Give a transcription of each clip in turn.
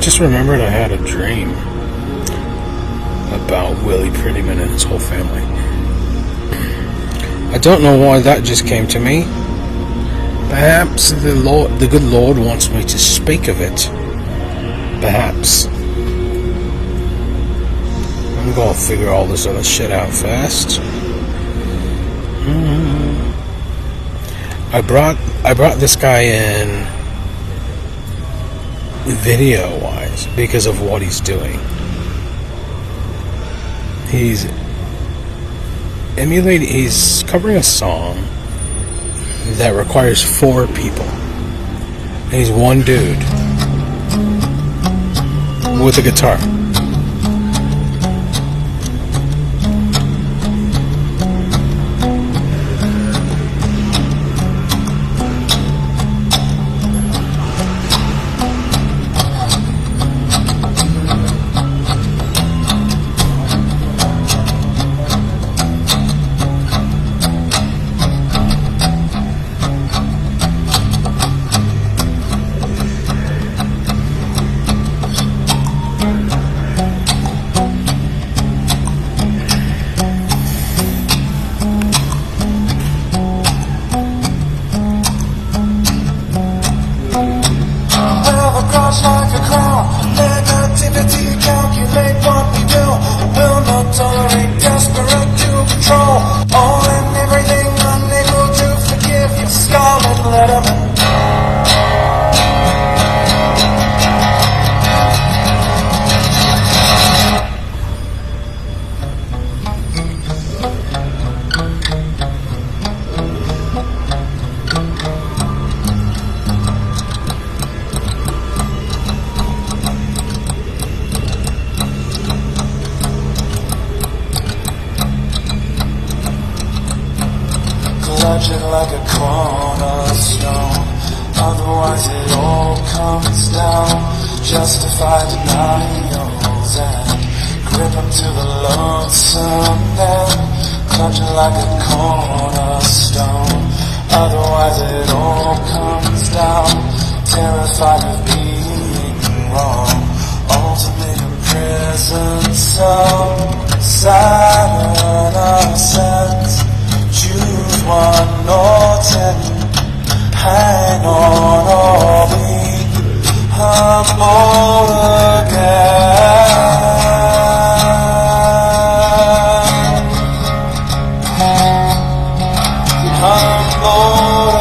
just remembered I had a dream about Willie Prettyman and his whole family. I don't know why that just came to me. Perhaps the good Lord wants me to speak of it. Perhaps. I'm gonna figure all this other shit out fast. I brought this guy in video-wise because of what he's doing. He's covering a song that requires 4 people. And he's one dude with a guitar. Like a crown, negativity, calculate what we do. Will not tolerate desperate to control. All and everything, unable to forgive you. Scarlet Letterman. Clutching like a cornerstone, otherwise it all comes down. Justify denials and grip 'em to the lonesome end. Clutching like a cornerstone, otherwise it all comes down. Terrified of being wrong, ultimate imprisoned soul. Saturn ascends. Choose 1 or 10, hang on or be humbled again. Humbled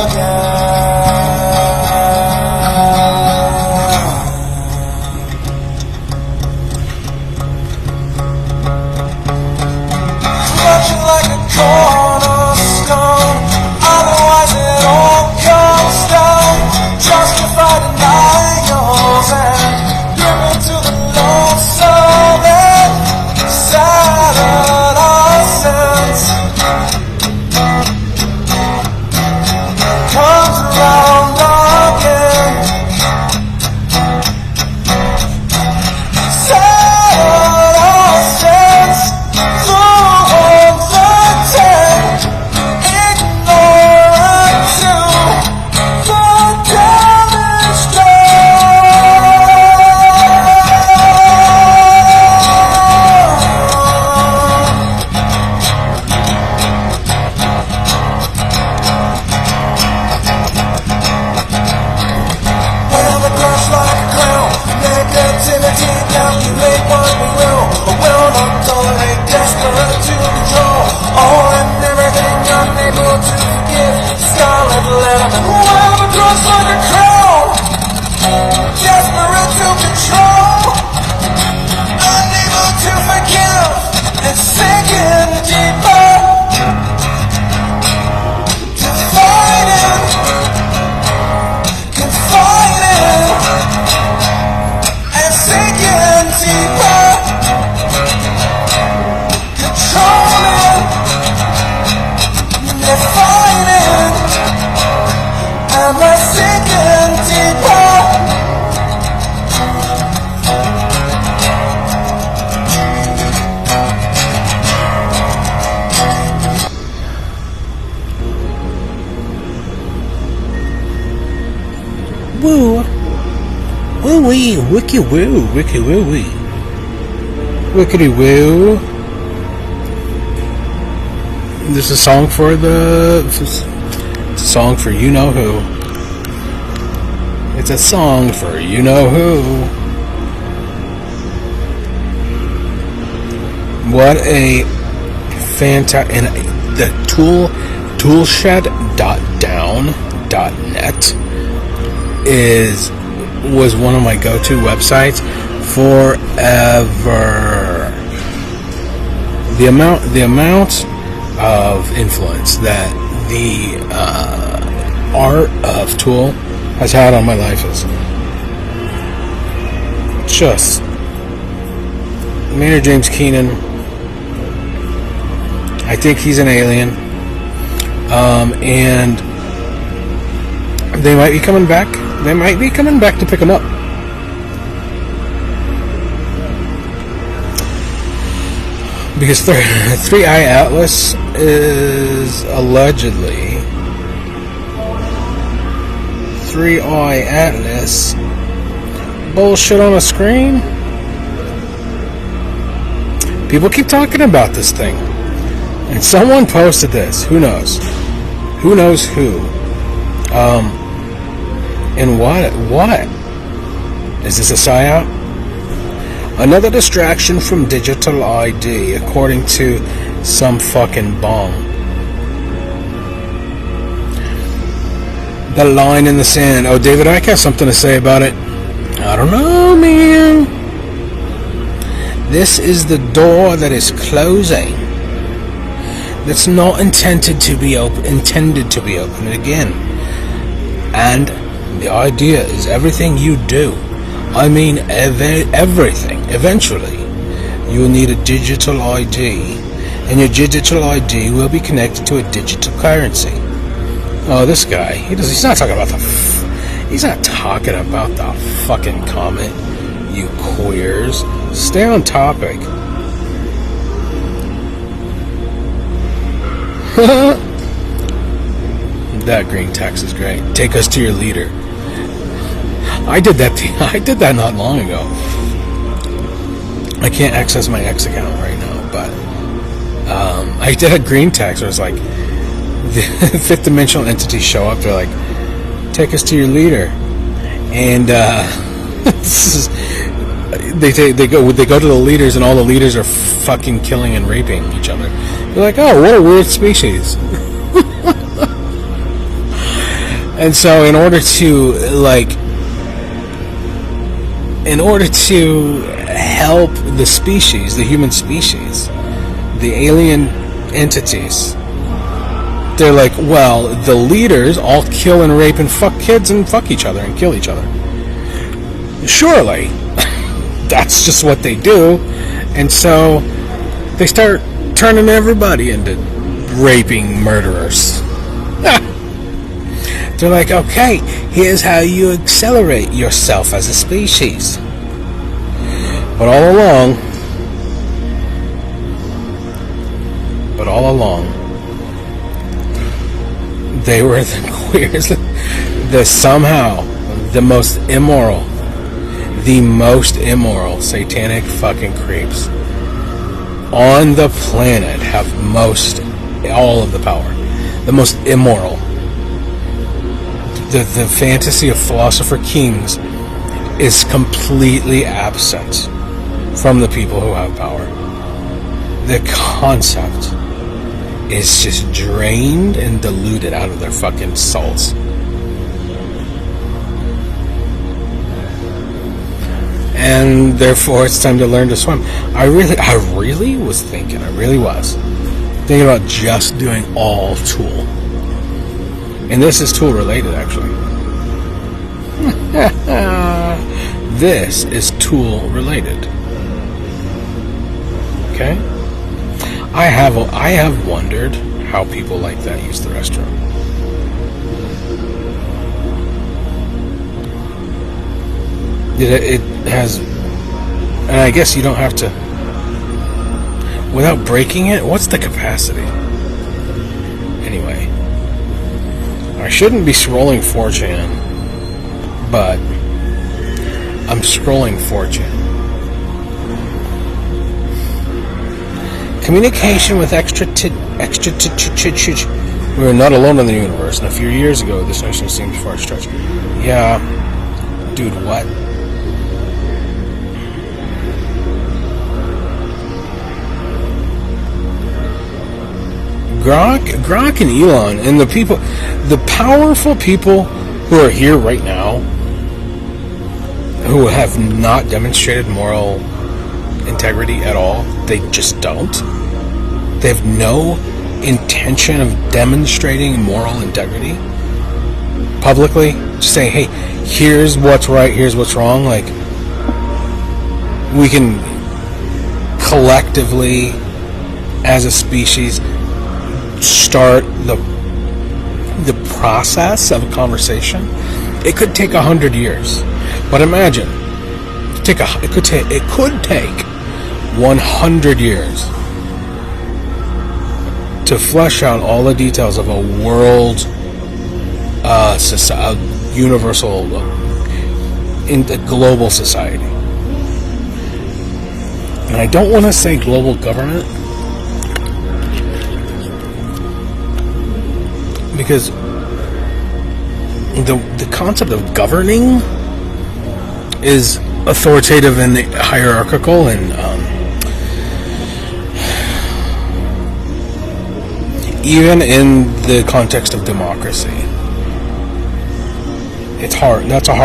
again. Clutching wiki woo, wiki woo wee. Wickety woo. This is a song for it's a song for you know who. It's a song for you know who. What a fantastic. And the toolshed.down.net was one of my go-to websites forever. The amount of influence that the art of Tool has had on my life is just Maynard James Keenan. I think he's an alien, and they might be coming back. They might be coming back to pick him up. Because 3i Atlas is allegedly 3i Atlas bullshit on a screen. People keep talking about this thing, and someone posted this. Who knows? Who knows who? And what? Is this a psyop? Another distraction from digital ID, according to some fucking bong. The line in the sand. Oh, David Icke has something to say about it. I don't know, man. This is the door that is closing. That's not intended to be open. Again. And the idea is everything you do. I mean, everything. Eventually, you will need a digital ID, and your digital ID will be connected to a digital currency. Oh, this guy, he's not talking about he's not talking about the fucking comet, you queers. Stay on topic. That green text is great. Take us to your leader. I did that not long ago. I can't access my X account right now, but I did a green text where it's like the fifth dimensional entities show up. They're like, take us to your leader, and they go to the leaders, and all the leaders are fucking killing and raping each other. They're like, oh, what a weird species. And so in order to help the species, the human species, the alien entities, they're like, well, the leaders all kill and rape and fuck kids and fuck each other and kill each other. Surely, that's just what they do. And so they start turning everybody into raping murderers. They're like, okay, here's how you accelerate yourself as a species. But all along, they were the queers, somehow the most immoral satanic fucking creeps on the planet have all of the power. The most immoral. The fantasy of philosopher kings is completely absent from the people who have power. The concept is just drained and diluted out of their fucking souls. And therefore it's time to learn to swim. I really was thinking about just doing all Tool. And this is Tool related, actually. This is Tool related. Okay? I have wondered how people like that use the restroom. It has, and I guess you don't have to, without breaking it. What's the capacity? Anyway. I shouldn't be scrolling 4chan, but I'm scrolling 4chan. Communication with we are not alone in the universe, and a few years ago, this notion seemed far-stretched. Yeah, dude, what? Gronk and Elon and the powerful people who are here right now, who have not demonstrated moral integrity at all. They just don't. They have no intention of demonstrating moral integrity publicly. Just saying, hey, here's what's right, here's what's wrong. Like, we can collectively, as a species, start the process of a conversation. It could take 100 years, but imagine it could take 100 years to flesh out all the details of a world, universal, in the global society. And I don't want to say global government, because the concept of governing is authoritative and hierarchical, and even in the context of democracy, it's hard. It's a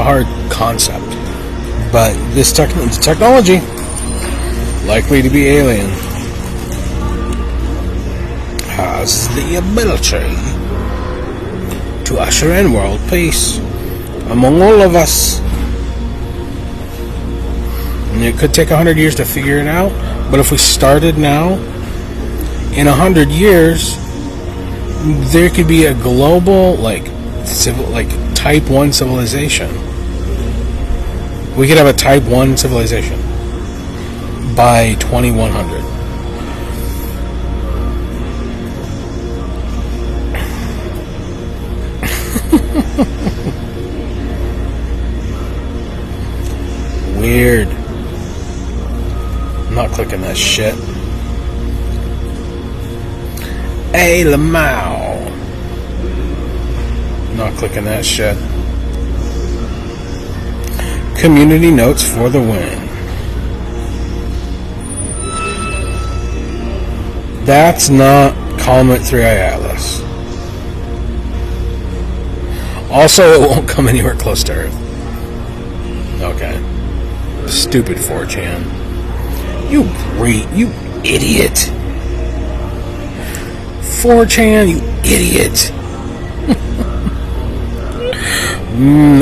hard concept. But this technology, likely to be alien, has the ability to usher in world peace among all of us. And it could take 100 years to figure it out, but if we started now, in 100 years, there could be a global, type 1 civilization. We could have a type 1 civilization by 2100. Weird. I'm not clicking that shit. Hey, Lamau. Not clicking that shit. Community notes for the win. That's not Comet 3i Atlas. Also, it won't come anywhere close to Earth. Okay. Stupid 4chan. You idiot. 4chan, you idiot.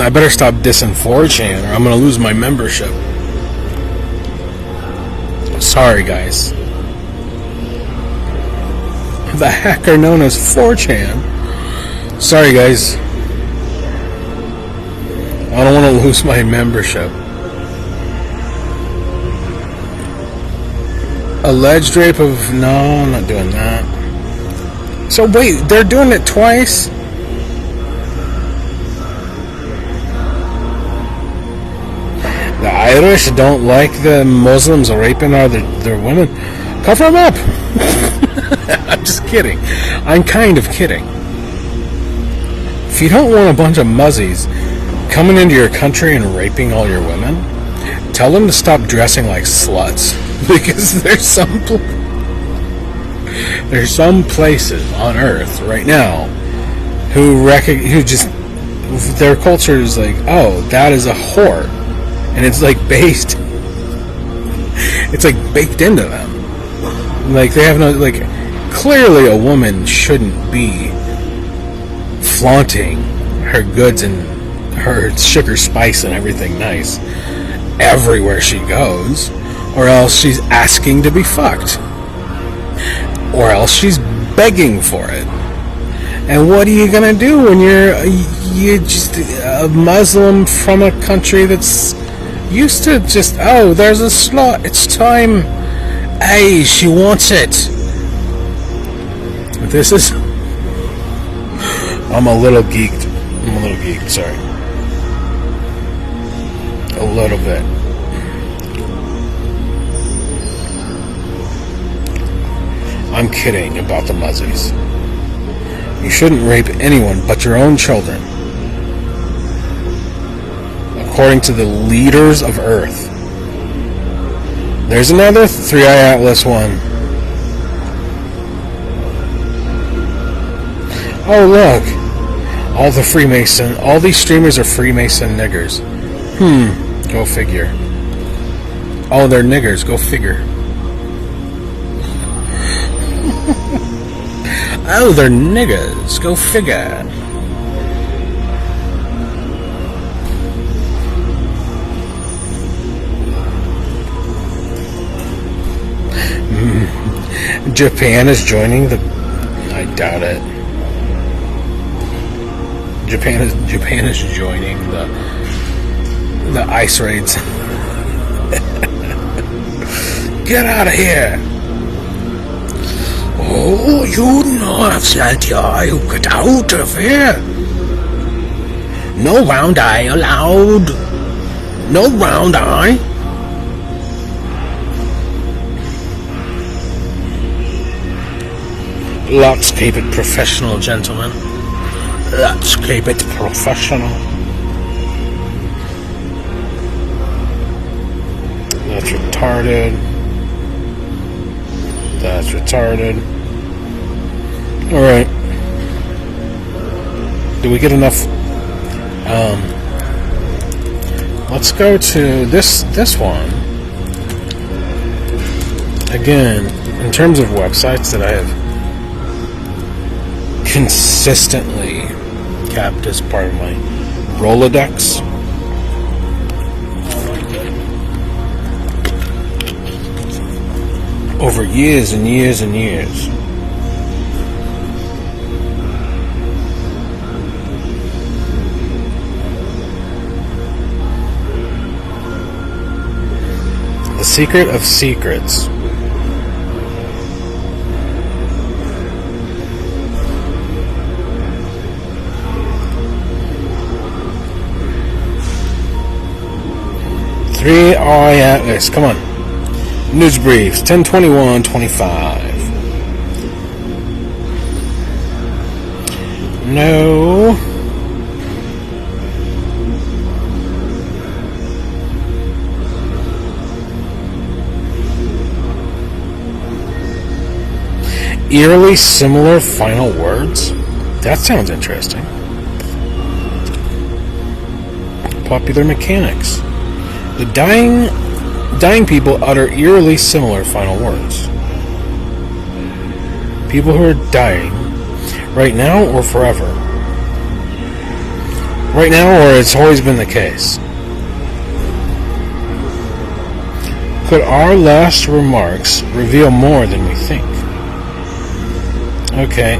I better stop dissing 4chan or I'm going to lose my membership. Sorry, guys. The hacker known as 4chan. Sorry, guys. I don't want to lose my membership. Alleged rape of... No, I'm not doing that. So wait, they're doing it twice? The Irish don't like the Muslims raping their women. Cover them up. I'm just kidding. I'm kind of kidding. If you don't want a bunch of muzzies coming into your country and raping all your women, tell them to stop dressing like sluts. Because there's some places on Earth right now who just their culture is like, oh, that is a whore, and it's like baked into them. Like they have no, like, clearly a woman shouldn't be flaunting her goods and her sugar spice and everything nice everywhere she goes, or else she's asking to be fucked, or else she's begging for it. And what are you gonna do when you're just a Muslim from a country that's used to just, oh, there's a slot, it's time, hey, she wants it. This is, I'm a little geeked, sorry. A little bit. I'm kidding about the muzzies. You shouldn't rape anyone but your own children, according to the leaders of Earth. There's another 3i Atlas one. Oh, look. All these streamers are Freemason niggers. Go figure. Oh, they're niggers. Go figure. Oh, they're niggers. Go figure. Japan is joining the... I doubt it. Japan is joining the ice raids. Get out of here! Oh, you nerves, Lantia, you get out of here! No round eye allowed. No round eye. Let's keep it professional, gentlemen. Let's keep it professional. That's retarded. That's retarded. Alright. Do we get enough? Let's go to this one. Again, in terms of websites that I have consistently kept as part of my Rolodex. Over years and years and years. The Secret of Secrets. Three I Atlas. Come on. News briefs. 10/21/25. No. Eerily similar final words? That sounds interesting. Popular mechanics. The dying people utter eerily similar final words. People who are dying right now or forever. Right now, or it's always been the case. Could our last remarks reveal more than we think? Okay.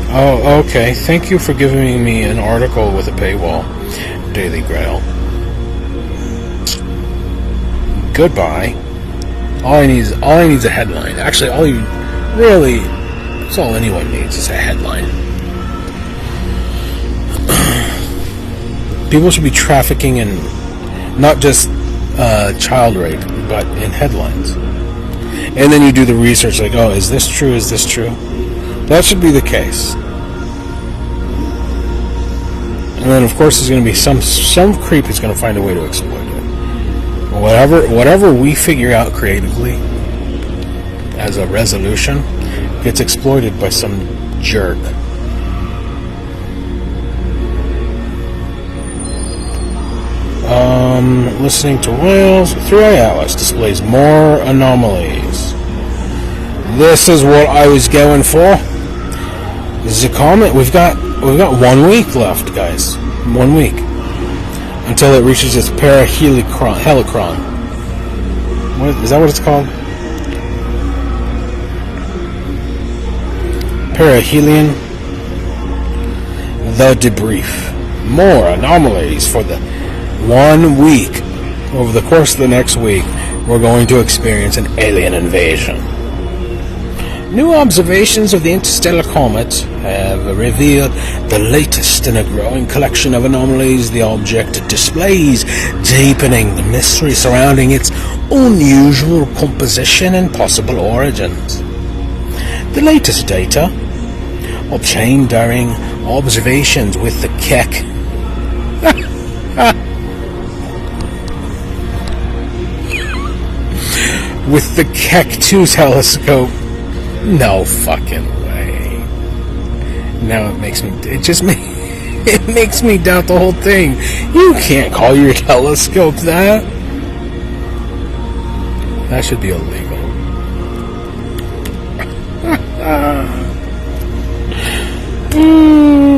Oh, okay. Thank you for giving me an article with a paywall, Daily Grail. Goodbye. All I need is a headline. Actually, that's all anyone needs is a headline. People should be trafficking in not just child rape, but in headlines. And then you do the research, like, oh, is this true? Is this true? That should be the case. And then, of course, there's going to be some creep who's going to find a way to exploit it. Whatever we figure out creatively as a resolution gets exploited by some jerk. Listening to whales. 3i Atlas displays more anomalies. This is what I was going for. This is a comment. We've got 1 week left, guys. 1 week until it reaches its helicron. Is that what it's called? Perihelion. The debrief. More anomalies for the 1 week. Over the course of the next week, we're going to experience an alien invasion. New observations of the interstellar comet have revealed the latest in a growing collection of anomalies the object displays, deepening the mystery surrounding its unusual composition and possible origins. The latest data, obtained during observations with the Keck with the Keck 2 telescope. No fucking way. Now it makes me doubt the whole thing. You can't call your telescope that. That should be illegal.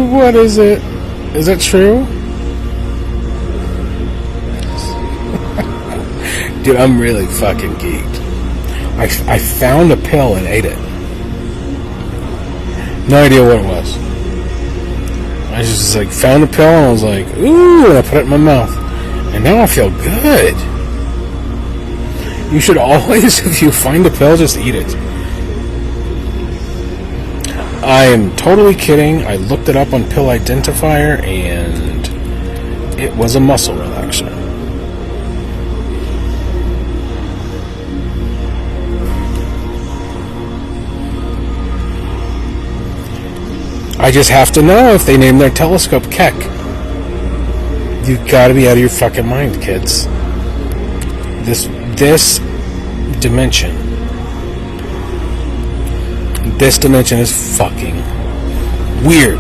What is it? Is it true? Dude, I'm really fucking geeked. I found a pill and ate it. No idea what it was. I just like found a pill and I was like, ooh, and I put it in my mouth. And now I feel good. You should always, if you find a pill, just eat it. I am totally kidding. I looked it up on Pill Identifier and it was a muscle relaxer. I just have to know if they name their telescope Keck. You gotta be out of your fucking mind, kids. This dimension. This dimension is fucking weird.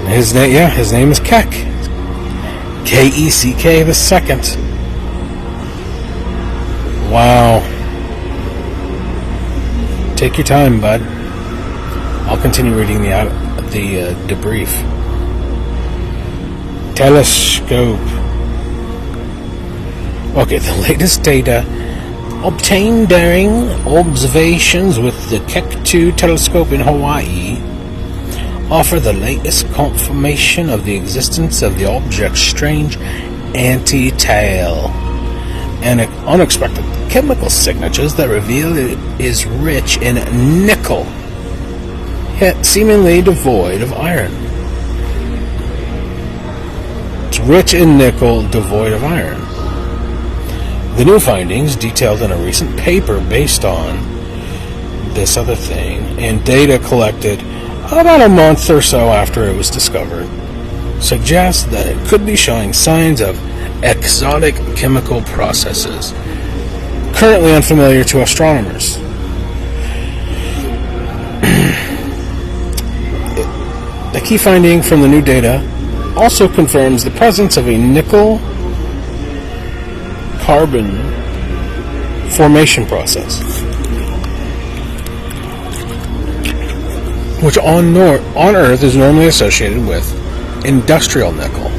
His name is Keck. K-E-C-K the second. Wow. Take your time, bud. I'll continue reading the debrief. Telescope. Okay, the latest data obtained during observations with the Keck 2 telescope in Hawaii offer the latest confirmation of the existence of the object's strange anti-tail and unexpected chemical signatures that reveal it is rich in nickel, yet seemingly devoid of iron. It's rich in nickel, devoid of iron. The new findings, detailed in a recent paper based on this other thing, and data collected about a month or so after it was discovered, suggest that it could be showing signs of exotic chemical processes currently unfamiliar to astronomers. The key finding from the new data also confirms the presence of a nickel carbon formation process, which on Earth is normally associated with industrial nickel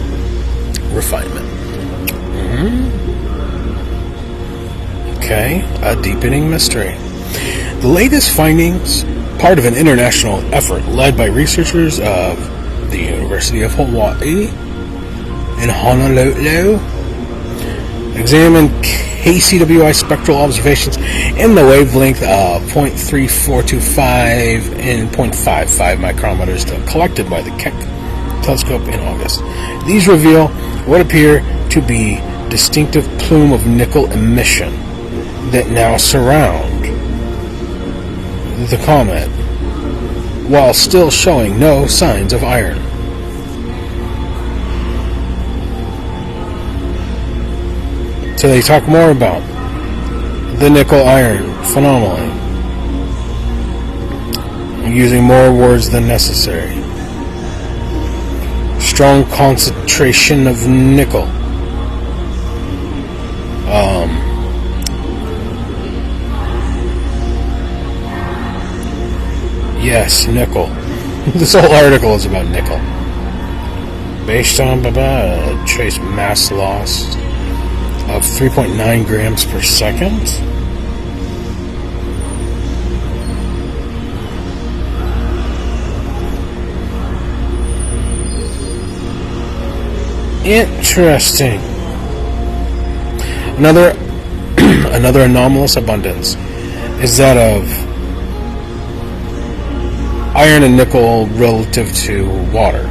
refinement. Okay, a deepening mystery. The latest findings, part of an international effort led by researchers of the University of Hawaii in Honolulu, examine KCWI spectral observations in the wavelength of 0.3425 and 0.55 micrometers collected by the Keck telescope in August. These reveal what appear to be distinctive plume of nickel emission that now surround the comet, while still showing no signs of iron. So they talk more about the nickel-iron phenomenon, using more words than necessary. Strong concentration of nickel. Yes, nickel. This whole article is about nickel. Based on trace mass loss of 3.9 grams per second. Interesting. Another Another anomalous abundance is that of iron and nickel relative to water.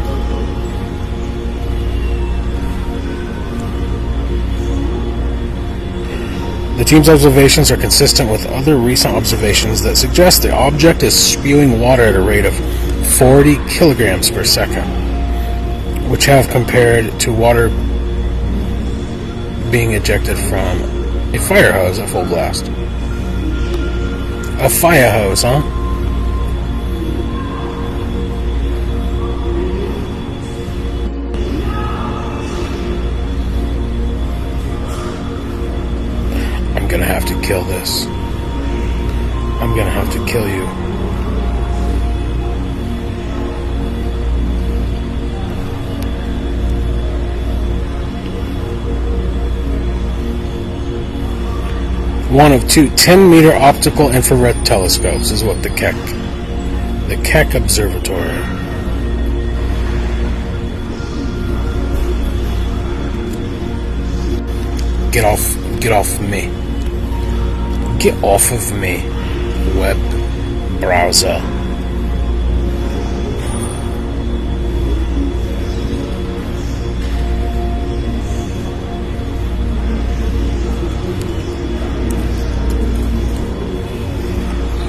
The team's observations are consistent with other recent observations that suggest the object is spewing water at a rate of 40 kilograms per second, which have compared to water being ejected from a fire hose at full blast. A fire hose, huh? I'm gonna have to kill this. I'm gonna have to kill you. One of two 10-meter optical infrared telescopes is what the Keck Observatory. Get off of me. Get off of me, web browser.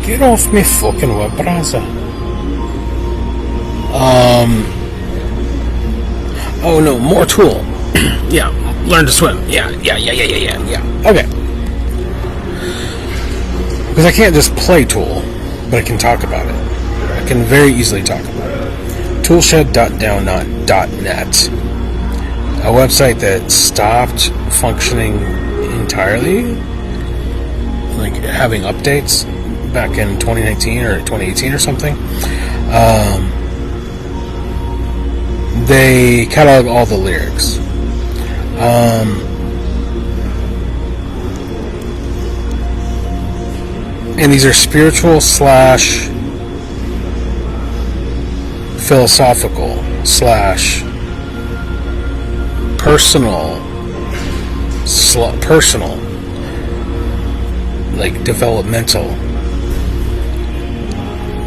Get off me fucking web browser. Oh no, more tool. Yeah, Learn2Swim. Yeah. Okay. Because I can't just play Tool, but I can talk about it. I can very easily talk about it. Toolshed.down.net, a website that stopped functioning entirely, like having updates back in 2019 or 2018 or something. They catalog all the lyrics. And these are spiritual / philosophical / personal, like developmental.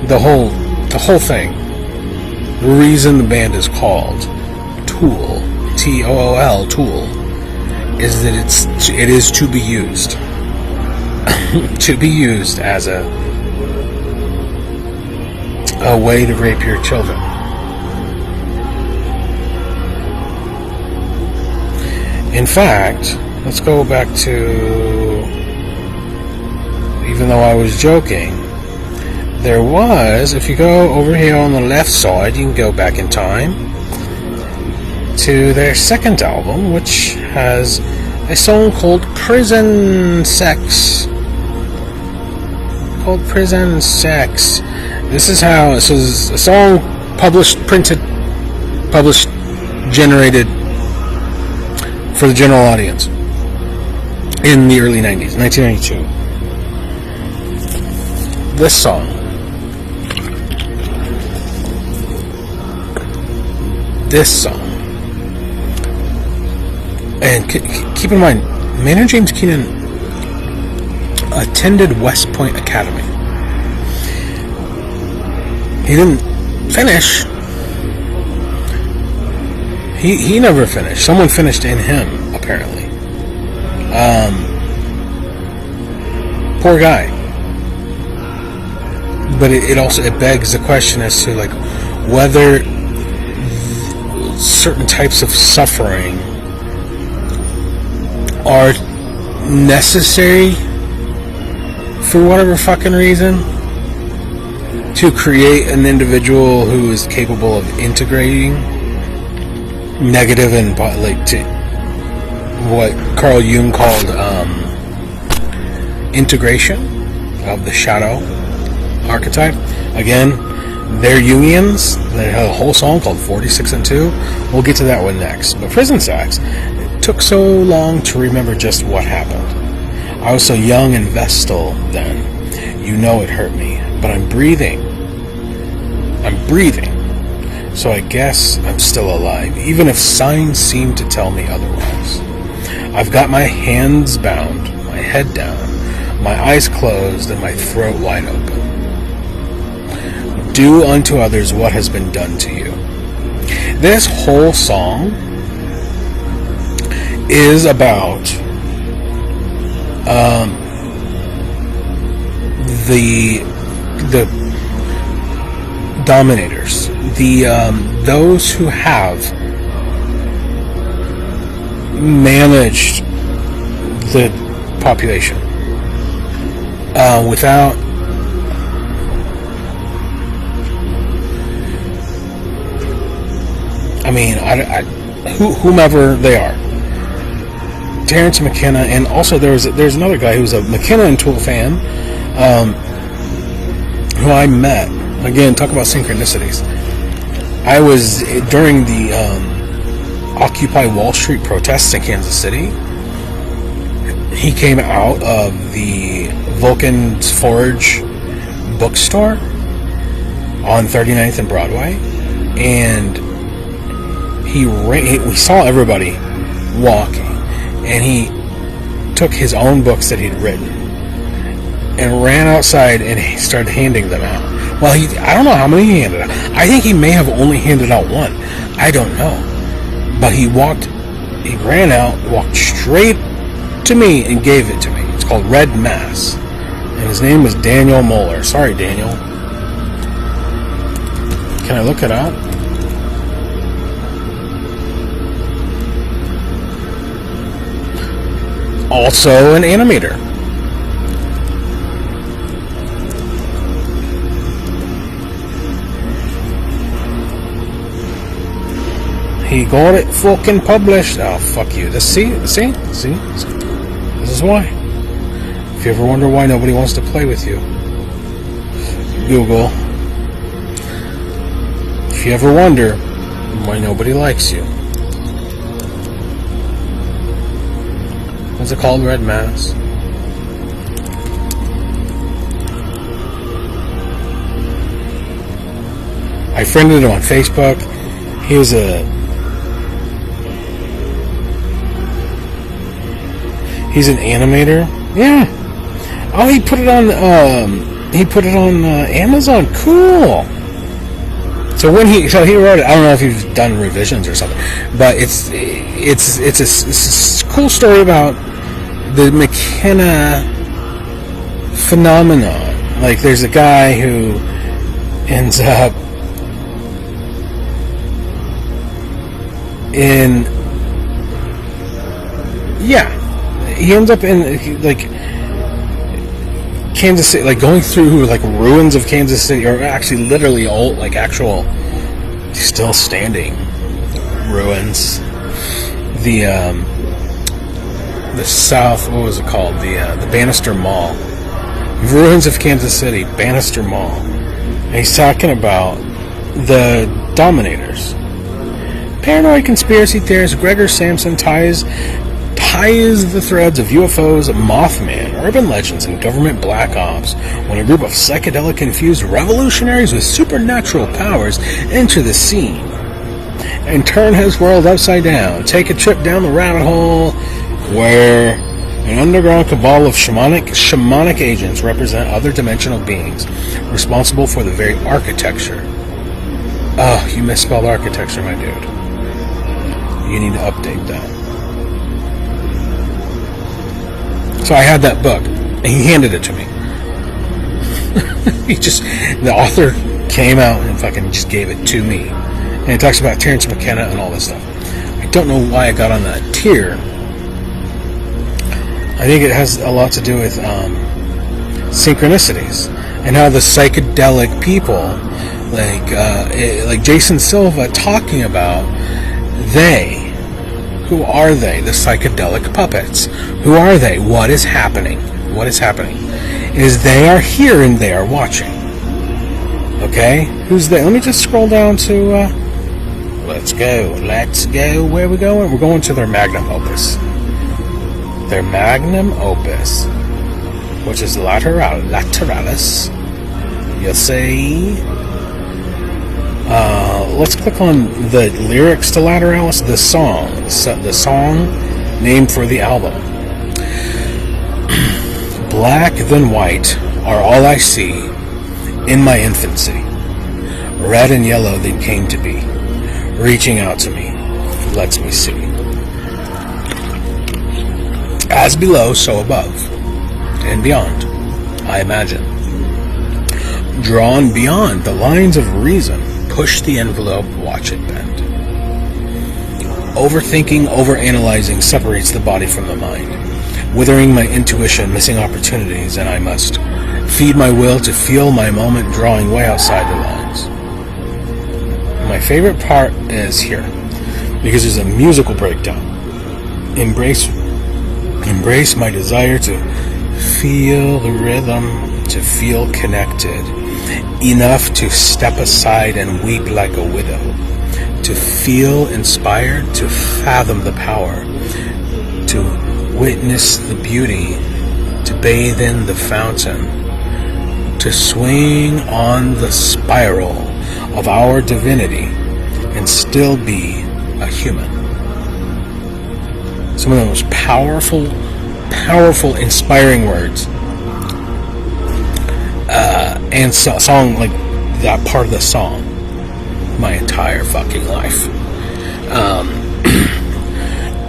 The whole thing. The reason the band is called Tool, T-O-O-L, Tool, is that it is to be used. To be used as a way to rape your children. In fact, let's go back to, even though I was joking, there was, if you go over here on the left side, you can go back in time to their second album, which has a song called Prison Sex. Prison Sex. This is how, so this is a song generated for the general audience in the early 90s, 1992. This song and keep in mind, Maynard James Keenan attended West Point Academy. He didn't finish. He never finished. Someone finished in him, apparently. Poor guy. But it begs the question as to like whether certain types of suffering are necessary for whatever fucking reason to create an individual who is capable of integrating negative and like to what Carl Jung called integration of the shadow archetype. Again, they're Jungians. They have a whole song called 46 and 2. We'll get to that one next. But Prison Sex, it took so long to remember just what happened. I was so young and vestal then. You know it hurt me. But I'm breathing. So I guess I'm still alive, even if signs seem to tell me otherwise. I've got my hands bound. My head down, my eyes closed, and my throat wide open. Do unto others what has been done to you. This whole song is about the dominators, those who have managed the population without whomever they are. Terrence McKenna, and also there's another guy who's a McKenna and Tool fan, who I met. Again, talk about synchronicities. I was during the Occupy Wall Street protests in Kansas City. He came out of the Vulcan's Forge bookstore on 39th and Broadway, and we saw everybody walking, and he took his own books that he'd written and ran outside and he started handing them out. Well, I don't know how many he handed out. I think he may have only handed out one. I don't know. But he ran out, walked straight to me and gave it to me. It's called Red Mass. And his name was Daniel Moeller. Sorry, Daniel. Can I look it up? Also an animator. He got it fucking published. Oh, fuck you. See? This is why. If you ever wonder why nobody wants to play with you, Google. If you ever wonder why nobody likes you. What's it called? Red Mass. I friended him on Facebook. He's an animator. Yeah. Oh, he put it on Amazon. Cool. So he wrote it. I don't know if he's done revisions or something, but it's a cool story about the McKenna phenomenon. Like, there's a guy who ends up in he ends up in like Kansas City, like going through like ruins of Kansas City, or actually literally old, like actual still standing ruins. The South, what was it called? The Bannister Mall, ruins of Kansas City, Bannister Mall. And he's talking about the dominators. Paranoid conspiracy theorist Gregor Samson ties the threads of UFOs, Mothman, urban legends, and government black ops when a group of psychedelic-infused revolutionaries with supernatural powers enter the scene and turn his world upside down. Take a trip down the rabbit hole where an underground cabal of shamanic agents represent other dimensional beings responsible for the very architecture. Oh, you misspelled architecture, my dude. You need to update that. So I had that book, and he handed it to me. The author came out and fucking just gave it to me. And it talks about Terrence McKenna and all this stuff. I don't know why I got on that tier. I think it has a lot to do with synchronicities and how the psychedelic people, like Jason Silva talking about, who are they? The psychedelic puppets. Who are they? What is happening? What is happening is they are here and they are watching. Okay? Who's they? Let me just scroll down to, let's go. Where are we going? We're going to their magnum opus. Their magnum opus, which is Lateralis. You'll see. Let's click on the lyrics to Lateralis, the song named for the album. Black than white are all I see in my infancy. Red and yellow they came to be. Reaching out to me lets me see. As below, so above. And beyond, I imagine. Drawn beyond the lines of reason, push the envelope, watch it bend. Overthinking, overanalyzing separates the body from the mind, withering my intuition, missing opportunities, and I must feed my will to feel my moment, drawing way outside the lines. My favorite part is here, because there's a musical breakdown. Embrace my desire to feel the rhythm, to feel connected, enough to step aside and weep like a widow, to feel inspired, to fathom the power, to witness the beauty, to bathe in the fountain, to swing on the spiral of our divinity and still be a human. Some of the most powerful, inspiring words. And song, like that part of the song, my entire fucking life.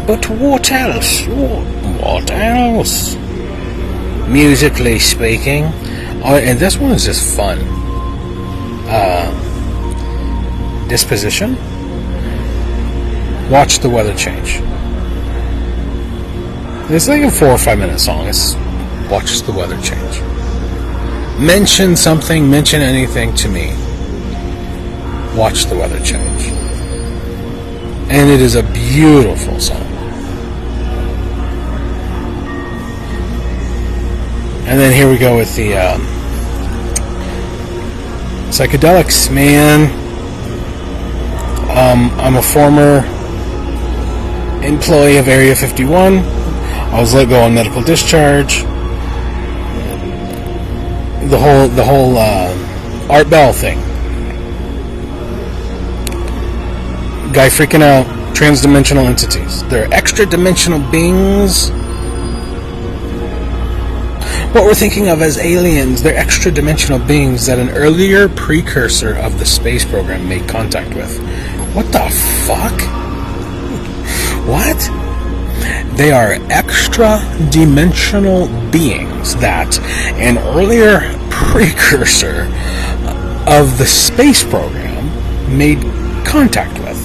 But what else? What else? Musically speaking. Oh, and this one is just fun. Disposition. Watch the weather change. It's like a 4 or 5 minute song. It's watch the weather change. Mention something, mention anything to me. Watch the weather change. And it is a beautiful song. And then here we go with the psychedelics, man. I'm a former employee of Area 51. I was let go on medical discharge. The whole Art Bell thing. Guy freaking out. Transdimensional entities. They're extra-dimensional beings. What we're thinking of as aliens, they're extra-dimensional beings that an earlier precursor of the space program made contact with. What the fuck? What? They are extra-dimensional beings that an earlier precursor of the space program made contact with.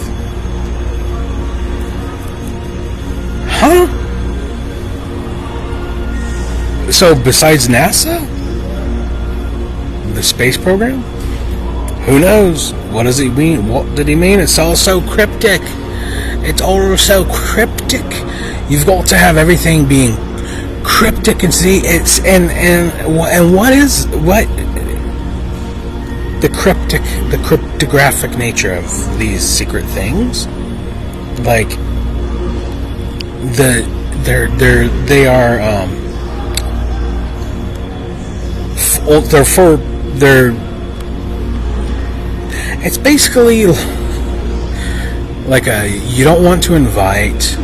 Huh? So besides NASA? The space program? Who knows? What does he mean? What did he mean? It's all so cryptic. It's all so cryptic. You've got to have everything being cryptic and see it's and what the cryptographic nature of these secret things, like they are it's basically like you don't want to invite,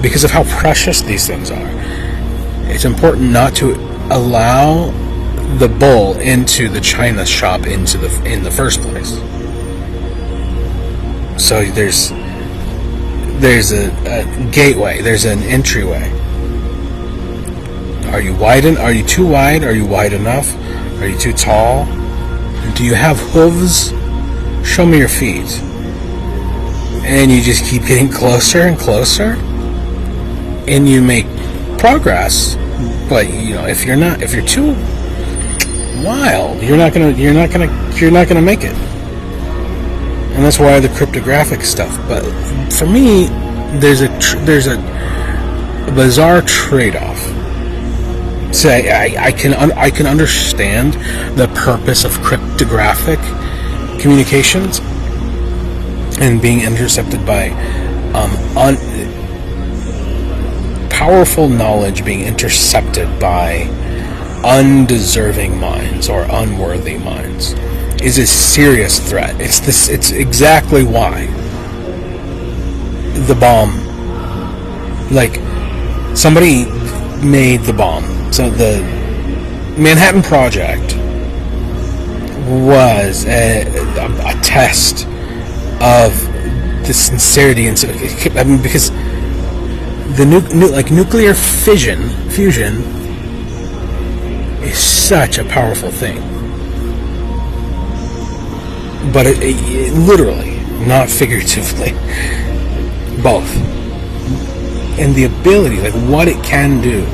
because of how precious these things are. It's important not to allow the bull into the china shop in the first place. So there's a gateway, there's an entryway. Are you too wide? Are you wide enough? Are you too tall? Do you have hooves? Show me your feet. And you just keep getting closer and closer, and you make progress. But if you're too wild, you're not gonna make it. And that's why the cryptographic stuff. But for me, there's a bizarre trade-off. Say I can understand the purpose of cryptographic communications and being intercepted by powerful knowledge being intercepted by undeserving minds or unworthy minds is a serious threat. It's exactly why the bomb, like somebody made the bomb. So the Manhattan Project was a test of the sincerity, and I mean, because the nuclear fusion is such a powerful thing, but it literally, not figuratively, both, and the ability, like what it can do.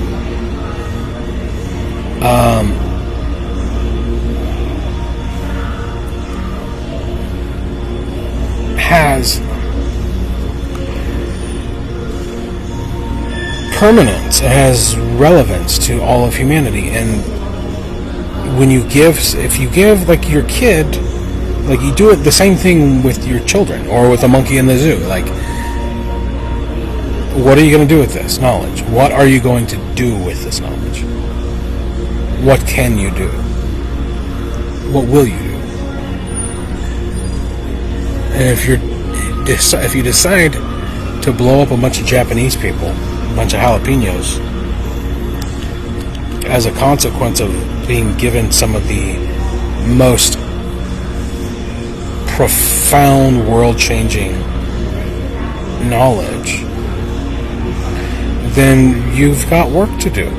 Has permanence, it has relevance to all of humanity. And if you give like your kid, like you do it the same thing with your children or with a monkey in the zoo, like what are you going to do with this knowledge? What are you going to do with this knowledge? What can you do? What will you do? And if you decide to blow up a bunch of Japanese people, a bunch of jalapenos, as a consequence of being given some of the most profound, world-changing knowledge, then you've got work to do.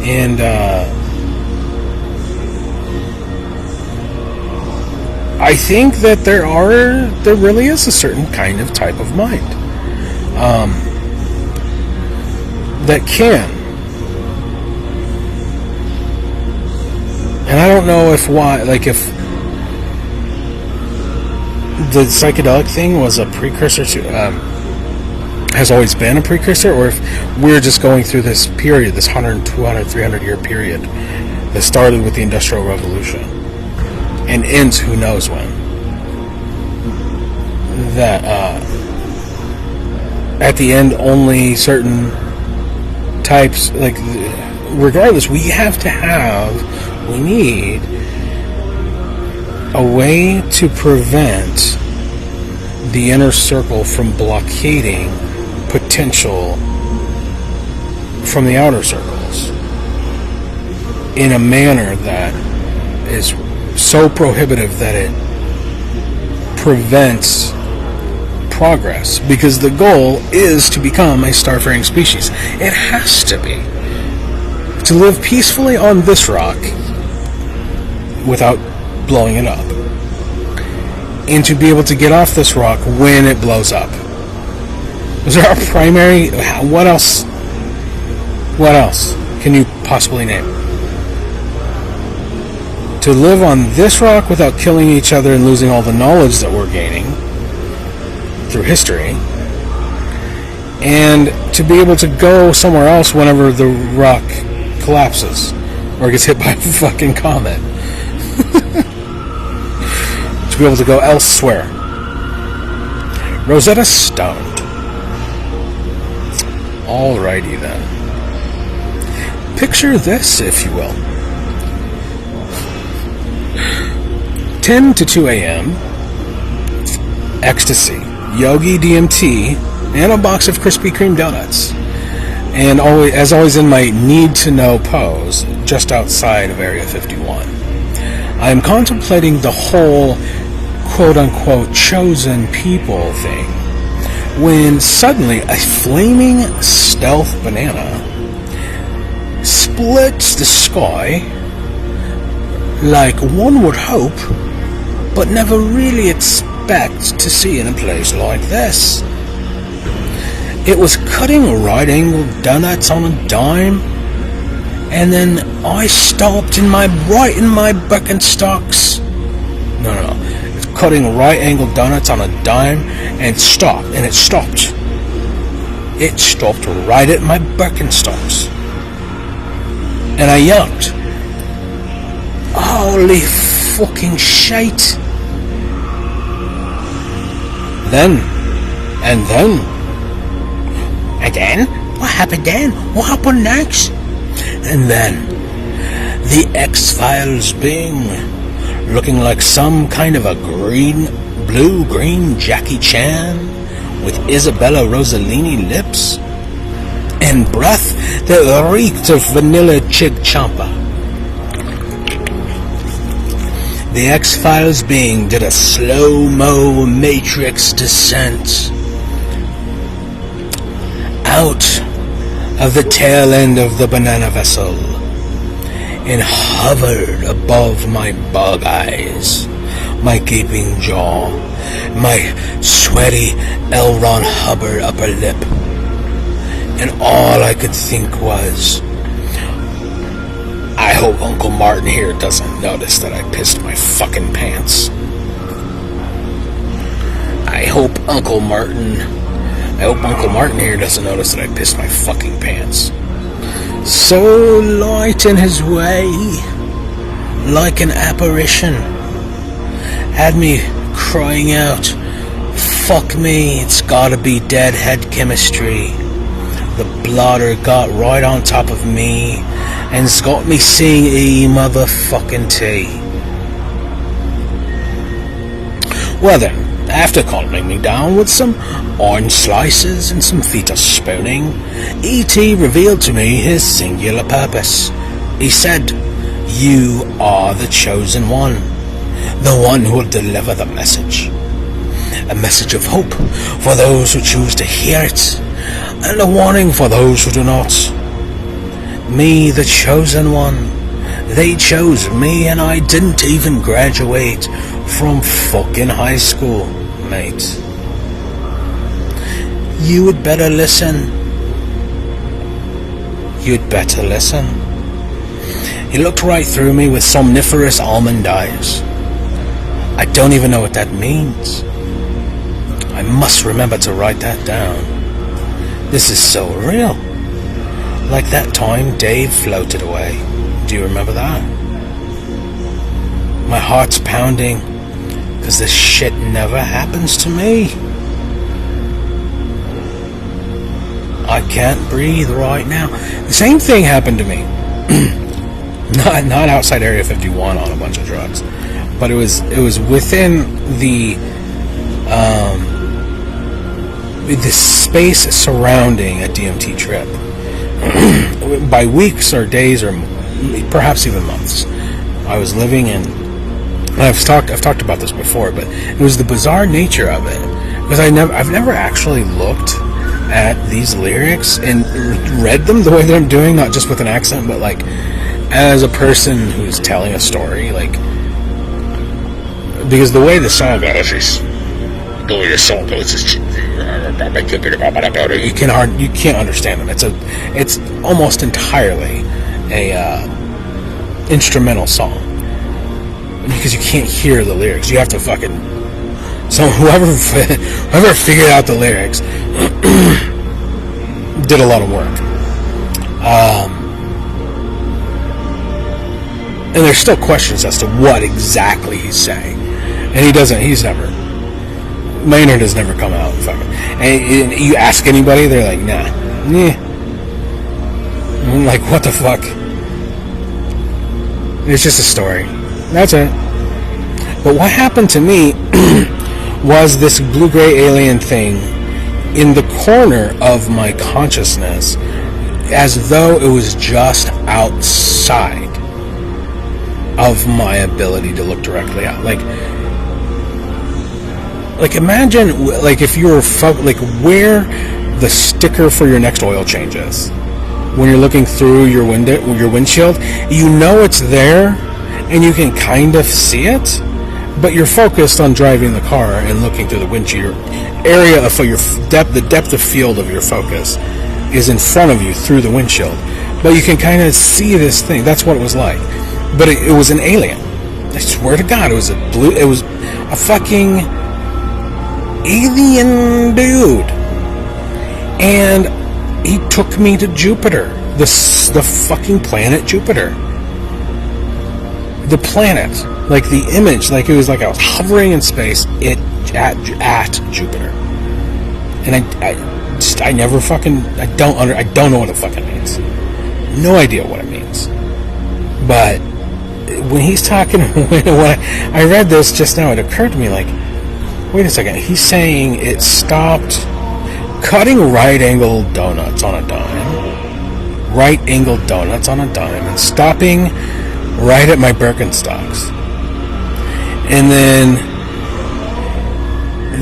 And I think that there really is a certain kind of type of mind that can, and I don't know if the psychedelic thing was a precursor to, has always been a precursor, or if we're just going through this period, this 100, 200, 300 year period that started with the Industrial Revolution and ends who knows when, that at the end only certain types, like regardless, we need a way to prevent the inner circle from blockading potential from the outer circles in a manner that is so prohibitive that it prevents progress, because the goal is to become a starfaring species. It has to be. To live peacefully on this rock without blowing it up, and to be able to get off this rock when it blows up. Those are our primary. What else can you possibly name? To live on this rock without killing each other and losing all the knowledge that we're gaining through history, and to be able to go somewhere else whenever the rock collapses or gets hit by a fucking comet. To be able to go elsewhere. Rosetta Stone. Alrighty then. Picture this, if you will. 10 to 2 a.m. Ecstasy, Yogi DMT, and a box of Krispy Kreme donuts. And as always in my need-to-know pose, just outside of Area 51. I am contemplating the whole quote-unquote chosen people thing, when suddenly a flaming stealth banana splits the sky like one would hope, but never really expect to see in a place like this. It was cutting right-angled donuts on a dime, and then I stopped in my Birkenstocks. No. It's cutting right-angled donuts on a dime and stopped, and it stopped. It stopped right at my Birkenstocks. And I yelped, "Holy fucking shite!" Then? What happened then? What happened next? And then, the X-Files Bing, looking like some kind of a blue-green Jackie Chan with Isabella Rossellini lips, and breath that reeked of vanilla chig champa. The X-Files being did a slow-mo matrix descent out of the tail end of the banana vessel and hovered above my bug eyes, my gaping jaw, my sweaty L. Ron Hubbard upper lip, and all I could think was, I hope Uncle Martin here doesn't notice that I pissed my fucking pants. I hope Uncle Martin here doesn't notice that I pissed my fucking pants. So light in his way, like an apparition, had me crying out, fuck me, it's gotta be deadhead chemistry. The blotter got right on top of me and's got me seeing a motherfucking T. Well then, after calming me down with some orange slices and some fetus spooning, E.T. revealed to me his singular purpose. He said, you are the chosen one, the one who will deliver the message. A message of hope for those who choose to hear it, and a warning for those who do not. Me, the chosen one. They chose me and I didn't even graduate from fucking high school, mate. You would better listen. You'd better listen. He looked right through me with somniferous almond eyes. I don't even know what that means. I must remember to write that down. This is so real. Like that time Dave floated away. Do you remember that? My heart's pounding because this shit never happens to me. I can't breathe right now. The same thing happened to me. Not outside Area 51 on a bunch of drugs, but it was within the space surrounding a DMT trip. By weeks or days or perhaps even months, I was living in. I've talked about this before, but it was the bizarre nature of it because I've never actually looked at these lyrics and read them the way that I'm doing, not just with an accent, but like as a person who's telling a story, like, because the way the song goes is you can't understand them. It's almost entirely a instrumental song because you can't hear the lyrics. You have to fucking. So whoever figured out the lyrics did a lot of work. And there's still questions as to what exactly he's saying, and he's never. Maynard has never come out fucking. And you ask anybody, they're like, nah. I'm like, what the fuck? It's just a story. That's it. But what happened to me was this blue-gray alien thing in the corner of my consciousness, as though it was just outside of my ability to look directly out. Like imagine, like if you were like where the sticker for your next oil change is. When you're looking through your windshield, you know it's there, and you can kind of see it, but you're focused on driving the car and looking through the windshield. Area of your the depth of field of your focus is in front of you through the windshield, but you can kind of see this thing. That's what it was like, but it was an alien. I swear to God, it was a fucking alien dude, and he took me to Jupiter, the fucking planet Jupiter, the planet, like the image, like it was like I was hovering in space at Jupiter, and I never fucking I don't know what it fucking means, no idea what it means, but when he's talking, when I read this just now, it occurred to me like, wait a second, he's saying it stopped cutting right-angle donuts on a dime right-angled donuts on a dime and stopping right at my Birkenstocks. And then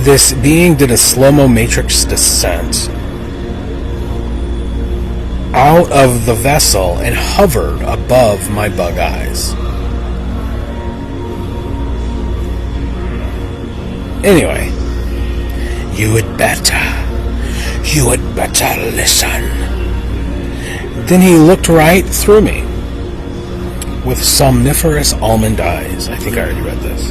this being did a slow-mo matrix descent out of the vessel and hovered above my bug eyes. Anyway, you had better listen. Then he looked right through me with somniferous almond eyes. I think I already read this.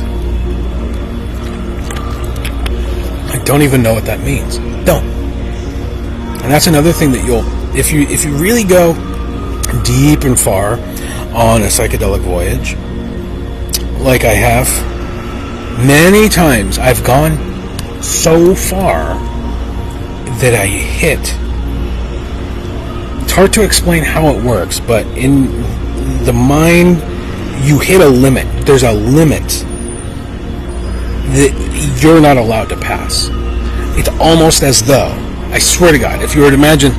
I don't even know what that means. Don't. And that's another thing that if you really go deep and far on a psychedelic voyage, like I have, many times I've gone so far that I hit. It's hard to explain how it works, but in the mind, you hit a limit. There's a limit that you're not allowed to pass. It's almost as though, I swear to God, if you were to imagine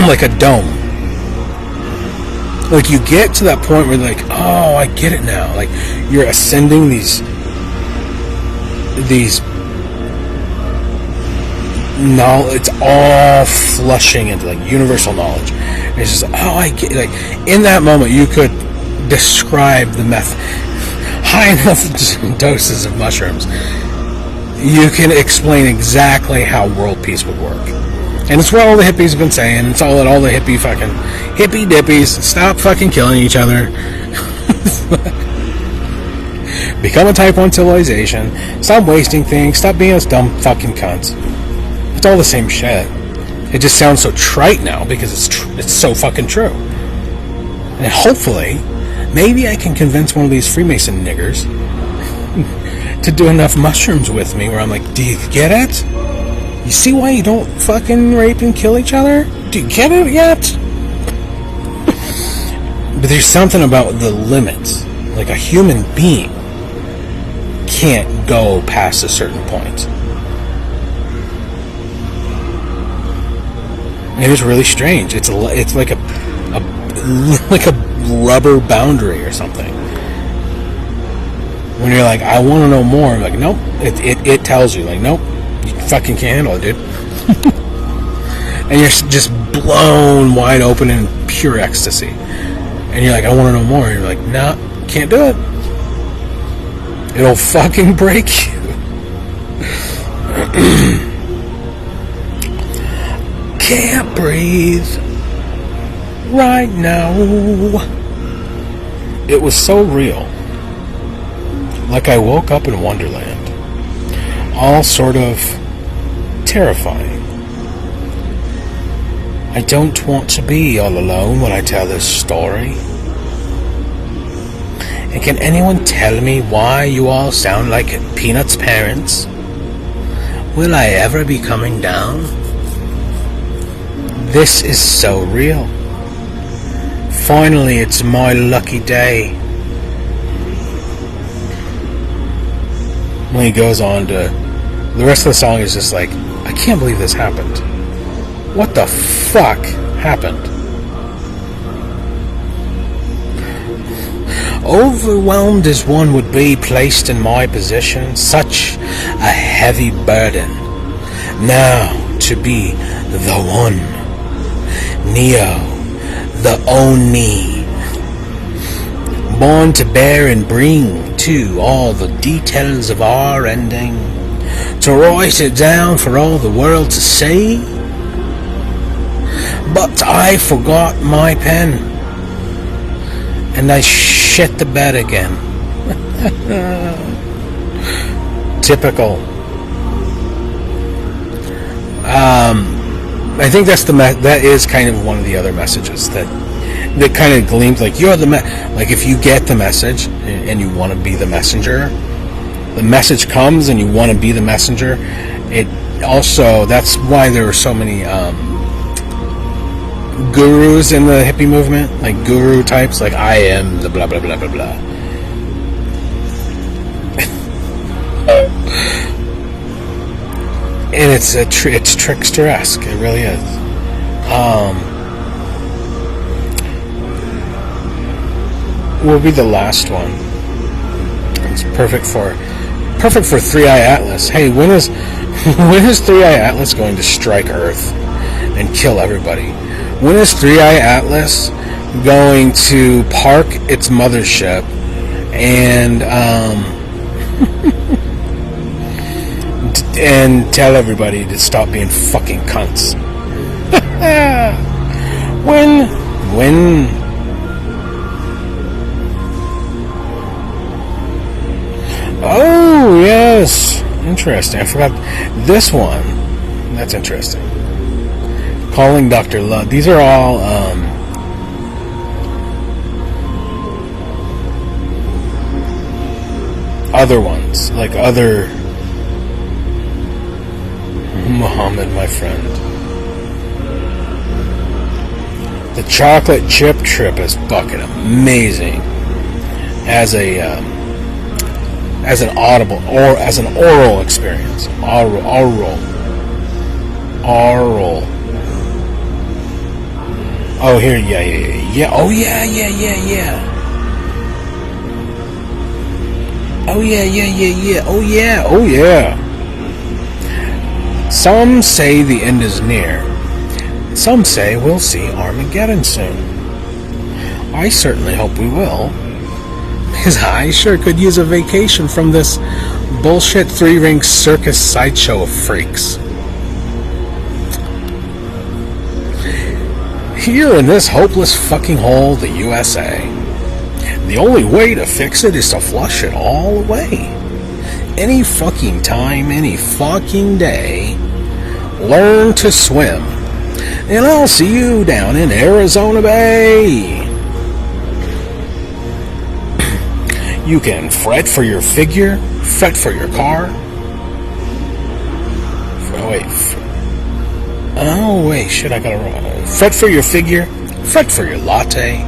like a dome, like you get to that point where like, oh, I get it now. Like you're ascending these knowledge, it's all flushing into like universal knowledge. And it's just, oh, I get, like in that moment you could describe the high enough doses of mushrooms, you can explain exactly how world peace would work. And it's what all the hippies have been saying. It's all that all the hippie dippies stop fucking killing each other. Become a type 1 civilization. Stop wasting things. Stop being those dumb fucking cunts. It's all the same shit. It just sounds so trite now because it's so fucking true. And hopefully, maybe I can convince one of these Freemason niggers to do enough mushrooms with me where I'm like, do you get it? You see why you don't fucking rape and kill each other? Do you get it yet? But there's something about the limits. Like a human being can't go past a certain point. It is really strange. It's like a rubber boundary or something. When you're like, I want to know more, I'm like, nope. It tells you, like, nope, you fucking can't handle it, dude. And you're just blown wide open in pure ecstasy. And you're like, I want to know more. And you're like, nah, can't do it. It'll fucking break you. Can't breathe right now. It was so real. Like I woke up in Wonderland. All sort of terrifying. I don't want to be all alone when I tell this story. And can anyone tell me why you all sound like Peanut's parents? Will I ever be coming down? This is so real. Finally, it's my lucky day. When he goes on to... The rest of the song is just like, I can't believe this happened. What the fuck happened? Overwhelmed as one would be placed in my position, such a heavy burden. Now to be the one, Neo, the Oni, born to bear and bring to all the details of our ending, to write it down for all the world to see. But I forgot my pen, and I shit the bed again. Typical. I think that is kind of one of the other messages that kind of gleams, like you're like if you get the message and you want to be the messenger, the message comes and you want to be the messenger. It also, that's why there were so many gurus in the hippie movement, like guru types, like I am the blah blah blah blah blah. And it's trickster-esque. It really is. will be the last one. It's perfect for 3-Eye Atlas. Hey, when is 3-Eye Atlas going to strike Earth and kill everybody? When is 3-Eye Atlas going to park its mothership and and tell everybody to stop being fucking cunts? when Oh yes, interesting. I forgot this one. That's interesting. Calling Dr. Love. These are all other ones, like other Muhammad, my friend. The chocolate chip trip is fucking amazing as an audible or as an oral experience. Oral. Oh, here, yeah. Oh, yeah. Oh, yeah. Some say the end is near. Some say we'll see Armageddon soon. I certainly hope we will, because I sure could use a vacation from this bullshit 3-ring circus sideshow of freaks. Here in this hopeless fucking hole, the USA, the only way to fix it is to flush it all away. Any fucking time, any fucking day, learn to swim. And I'll see you down in Arizona Bay. You can fret for your figure, fret for your car. Shit, I got it wrong. Fret for your figure, fret for your latte,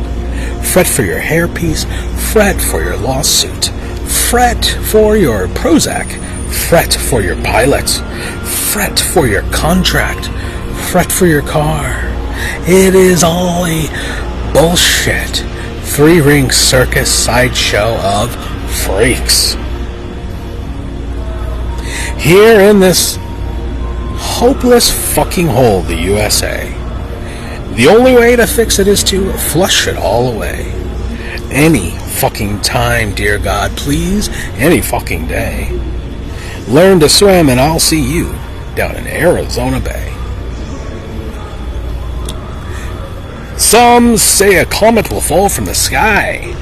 fret for your hairpiece, fret for your lawsuit, fret for your Prozac, fret for your pilot, fret for your contract, fret for your car. It is all a bullshit 3-ring circus sideshow of freaks. Here in this hopeless fucking hole, the USA, the only way to fix it is to flush it all away. Any fucking time, dear God, please, any fucking day. Learn to swim and I'll see you down in Arizona Bay. Some say a comet will fall from the sky.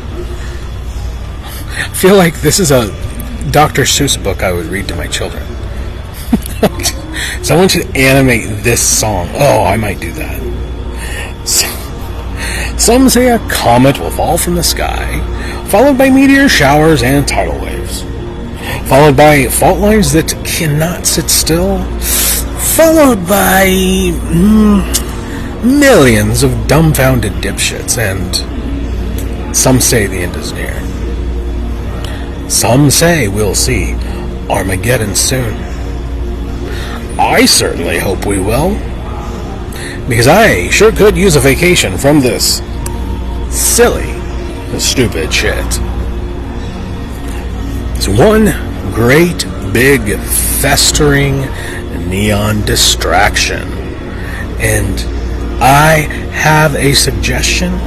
I feel like this is a Dr. Seuss book I would read to my children. Someone should animate this song. Oh, I might do that. Some say a comet will fall from the sky, followed by meteor showers and tidal waves, followed by fault lines that cannot sit still, followed by millions of dumbfounded dipshits, and some say the end is near. Some say we'll see Armageddon soon. I certainly hope we will, because I sure could use a vacation from this silly, stupid shit. It's one great, big, festering neon distraction, and I have a suggestion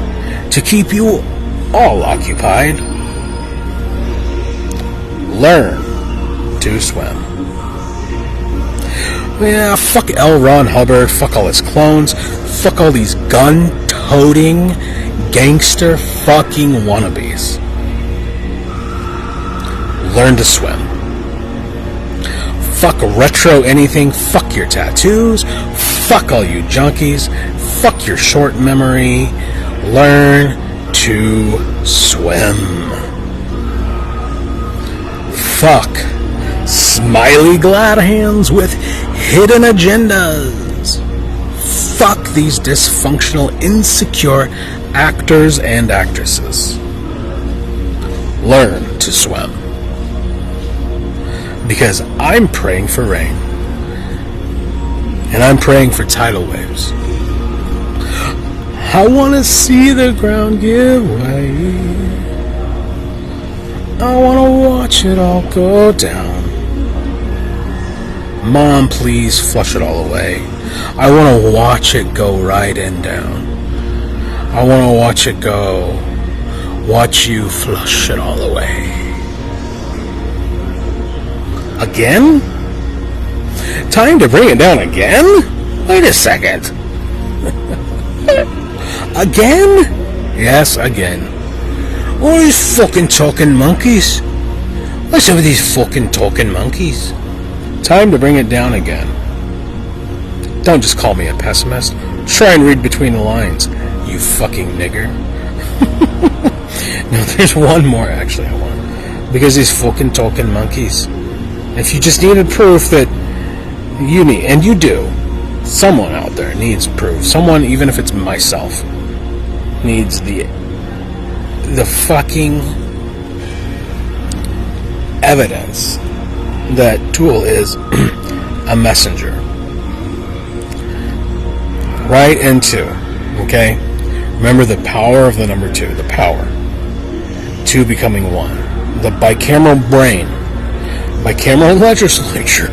to keep you all occupied. Learn to swim. Yeah, fuck L. Ron Hubbard, fuck all his clones, fuck all these gun-toting, gangster fucking wannabes. Learn to swim. Fuck retro anything, fuck your tattoos, fuck all you junkies, fuck your short memory. Learn to swim. Fuck smiley glad hands with hidden agendas. Fuck these dysfunctional, insecure actors and actresses. Learn to swim. Because I'm praying for rain. And I'm praying for tidal waves. I want to see the ground give way. I want to watch it all go down. Mom, please flush it all away. I want to watch it go right and down. I want to watch it go. Watch you flush it all away. Again? Time to bring it down again? Wait a second. Again? Yes, again. All these fucking talking monkeys. What's up with these fucking talking monkeys? Time to bring it down again. Don't just call me a pessimist. Try and read between the lines, you fucking nigger. No, there's one more actually I want. Because these fucking talking monkeys. If you just needed proof that you need, and you do, someone out there needs proof. Someone, even if it's myself, needs the fucking evidence that Tool is a messenger. Right into, okay? Remember the power of the number 2, the power. 2 becoming 1. The bicameral brain. Bicameral legislature.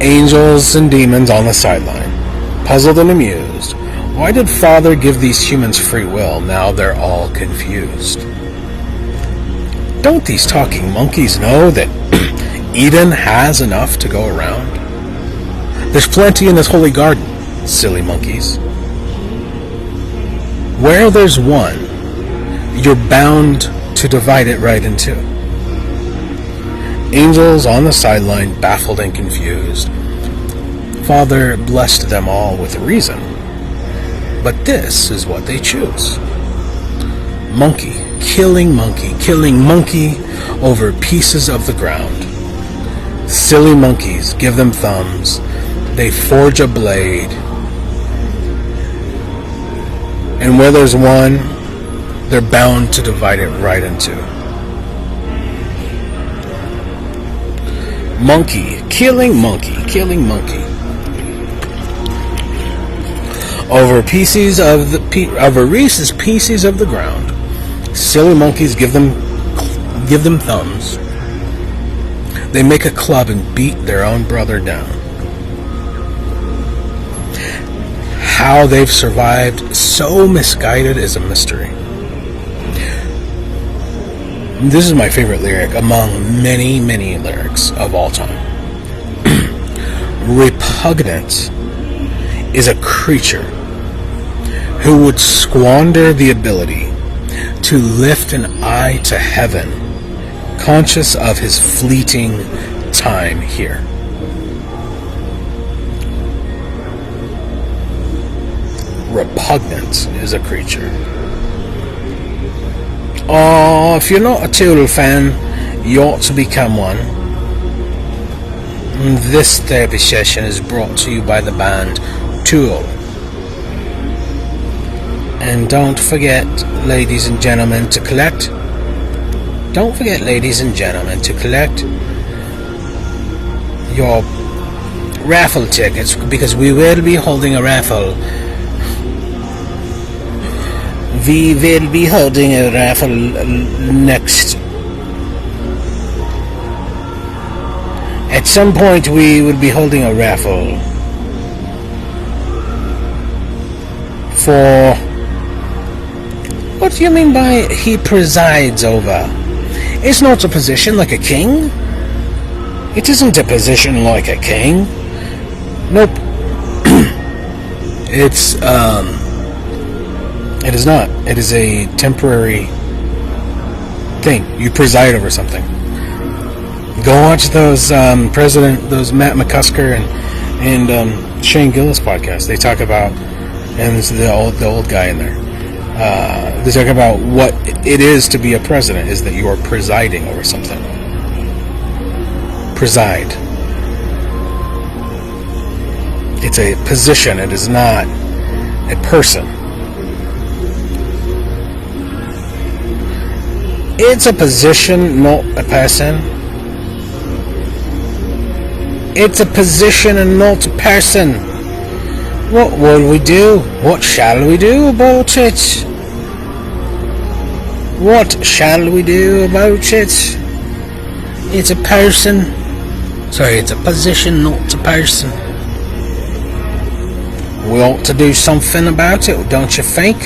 Angels and demons on the sideline. Puzzled and amused. Why did Father give these humans free will? Now they're all confused. Don't these talking monkeys know that Eden has enough to go around? There's plenty in this holy garden, silly monkeys. Where there's one, you're bound to divide it right in 2. Angels on the sideline, baffled and confused. Father blessed them all with reason, but this is what they choose. Monkey, killing monkey over pieces of the ground. Silly monkeys, give them thumbs. They forge a blade. And where there's one, they're bound to divide it right in 2. Monkey, killing monkey. Over pieces of Reese's pieces of the ground. Silly monkeys, give them thumbs. They make a club and beat their own brother down. How they've survived so misguided is a mystery. This is my favorite lyric among many, many lyrics of all time. Repugnant is a creature who would squander the ability to lift an eye to heaven, conscious of his fleeting time here. Repugnant is a creature. Oh, if you're not a Tool fan, you ought to become one. This therapy session is brought to you by the band Tool. And don't forget, ladies and gentlemen, to collect. Don't forget, ladies and gentlemen, to collect your raffle tickets, because we will be holding a raffle. We will be holding a raffle next. At some point, we will be holding a raffle for... What do you mean by he presides over? It's not a position like a king. It isn't a position like a king. Nope. It is not. It is a temporary thing. You preside over something. Go watch those Matt McCusker and Shane Gillis podcast. They talk about, and this is the old guy in there. They talk about what it is to be a president, is that you are presiding over something. Preside. It's a position. It is not a person. It's a position, not a person. It's a position and not a person. What will we do? What shall we do about it? What shall we do about it? It's a person. Sorry, it's a position, not a person. We ought to do something about it, don't you think?